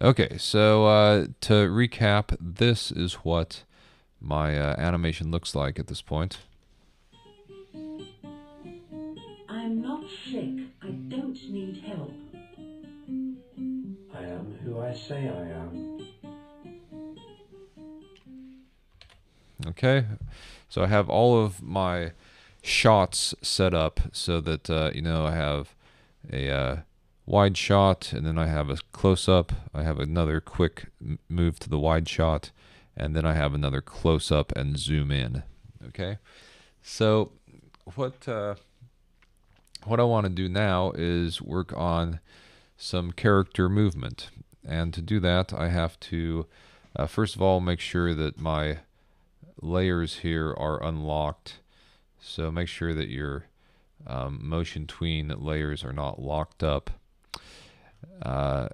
Okay, so to recap, this is what my animation looks like at this point. I'm not sick. I don't need help. I am who I say I am. Okay, so I have all of my shots set up so that I have a wide shot, and then I have a close up. I have another quick move to the wide shot, and then I have another close up and zoom in. Okay, so what uh, what I want to do now is work on some character movement, and to do that, I have to first of all make sure that my layers here are unlocked. So make sure that your motion tween layers are not locked up, uh,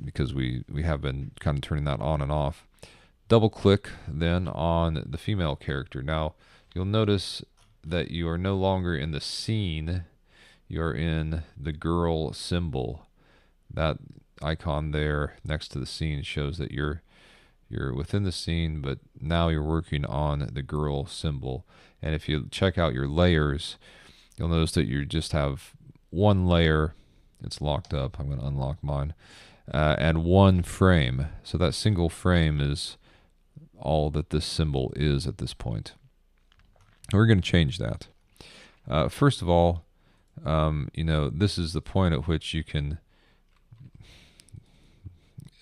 because we have been kind of turning that on and off. Double click then on the female character. Now you'll notice that you are no longer in the scene, you're in the girl symbol. That icon there next to the scene shows that you're within the scene, but now you're working on the girl symbol. And if you check out your layers, you'll notice that you just have one layer. It's locked up. I'm going to unlock mine. And one frame. So that single frame is all that this symbol is at this point. We're going to change that. First of all, this is the point at which you can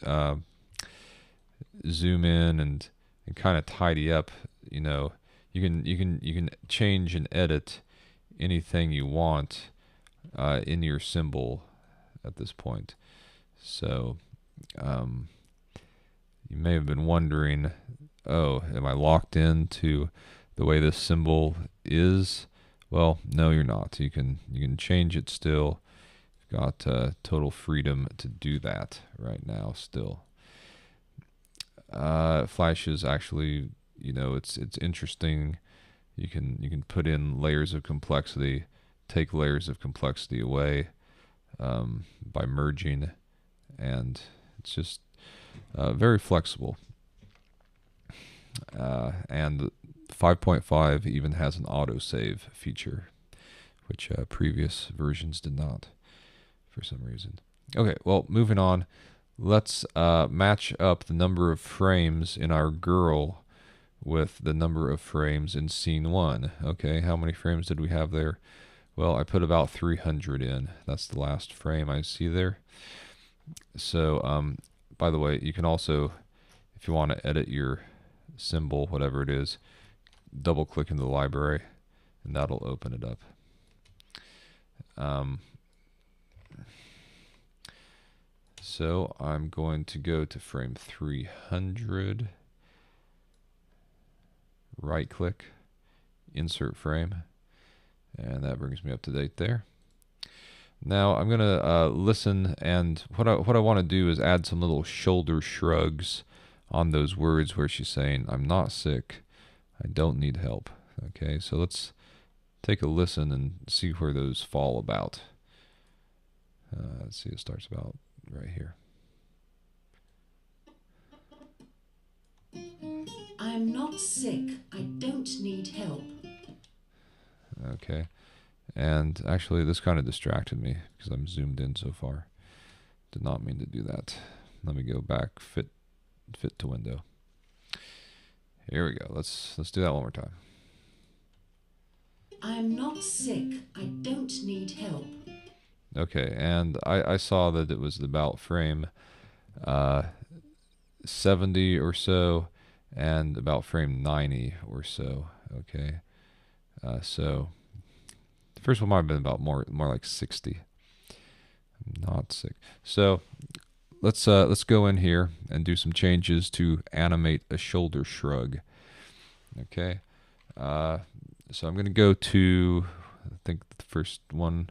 uh, zoom in and kind of tidy up. You can change and edit anything you want in your symbol at this point. So you may have been wondering, oh, am I locked into the way this symbol is? Well, no, you're not. You can change it still. You've got total freedom to do that right now still. Flash is actually, it's interesting. You can put in layers of complexity, take layers of complexity away by merging, and it's just very flexible. And 5.5 even has an autosave feature, which previous versions did not for some reason. Okay, well, moving on. Let's match up the number of frames in our girl with the number of frames in scene one. Okay, how many frames did we have there? Well, I put about 300 in. That's the last frame I see there. So, by the way, you can also, if you want to edit your symbol, whatever it is, double click into the library and that'll open it up. So I'm going to go to frame 300, right click, insert frame, and that brings me up to date there. Now I'm going to listen, and what I want to do is add some little shoulder shrugs on those words where she's saying, I'm not sick, I don't need help. Okay, so let's take a listen and see where those fall about. Let's see, it starts about right here. I'm not sick. I don't need help. Okay, and actually this kind of distracted me because I'm zoomed in so far. Did not mean to do that. Let me go back, fit to window. Here we go. Let's do that one more time. I'm not sick. I don't need help. Okay, and I saw that it was about frame uh, 70 or so, and about frame 90 or so. Okay, so the first one might have been about more like 60. I'm not sick. So let's go in here and do some changes to animate a shoulder shrug. Okay, so I'm going to go to, I think the first one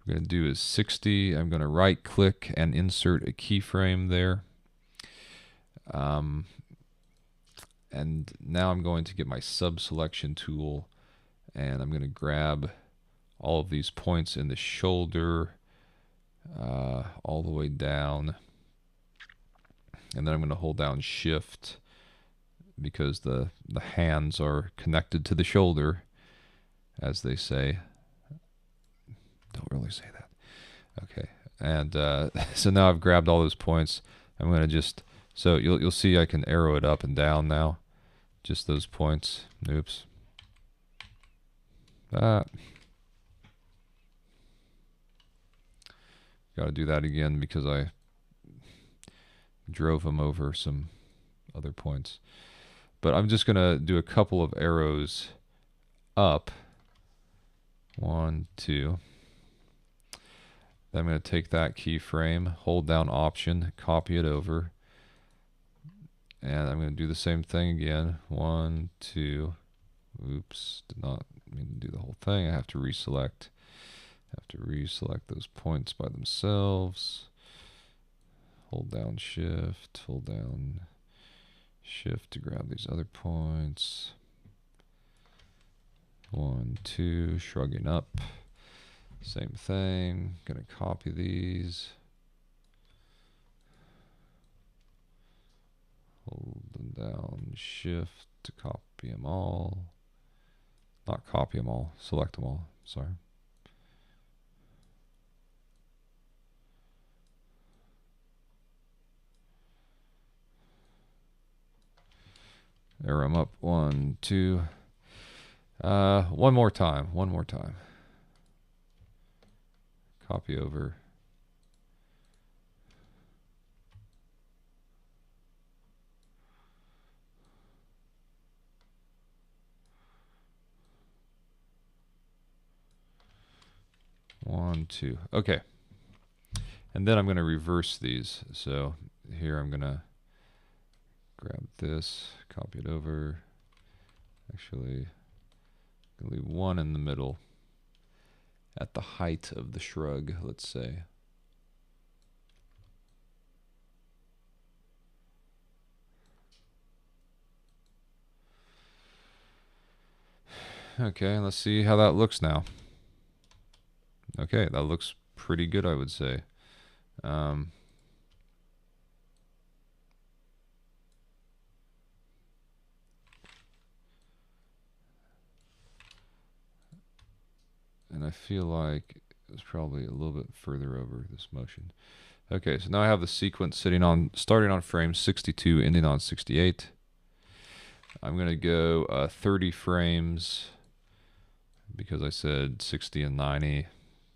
we're going to do is 60. I'm going to right click and insert a keyframe there. And now I'm going to get my sub selection tool, and I'm going to grab all of these points in the shoulder all the way down. and then I'm going to hold down Shift because the hands are connected to the shoulder, as they say. Don't really say that. Okay, and so now I've grabbed all those points. I'm going to just, so you'll see I can arrow it up and down now. Just those points. Oops. That. Got to do that again because I drove them over some other points. But I'm just going to do a couple of arrows up. 1, 2. Then I'm going to take that keyframe, hold down Option, copy it over. And I'm going to do the same thing again. 1, 2. Oops, did not mean to do the whole thing. I have to reselect. Those points by themselves. Hold down Shift, hold down Shift to grab these other points. 1, 2, shrugging up. Same thing. Gonna copy these. Hold them down Shift to copy them all. Not copy them all, select them all. Sorry. Arrow them up. 1, 2. One more time. Copy over. One, two. Okay. And then I'm going to reverse these. So here I'm going to grab this, copy it over. Actually, I'm going to leave one in the middle at the height of the shrug, let's say. Okay, let's see how that looks now. Okay, that looks pretty good, I would say. And I feel like it was probably a little bit further over this motion. Okay, so now I have the sequence starting on frame 62, ending on 68. I'm going to go 30 frames because I said 60 and 90.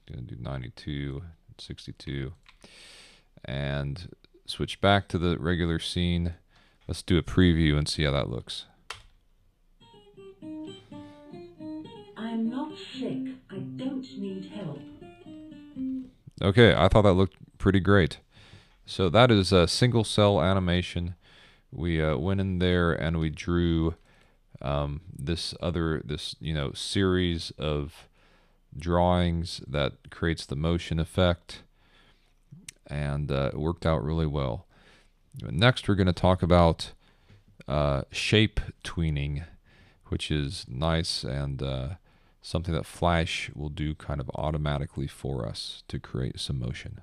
I'm going to do 92, 62, and switch back to the regular scene. Let's do a preview and see how that looks. I'm not sick. I don't need help. Okay, I thought that looked pretty great. So that is a single cell animation. We went in there and we drew this series of drawings that creates the motion effect, and it worked out really well. Next, we're going to talk about shape tweening, which is nice and something that Flash will do kind of automatically for us to create some motion.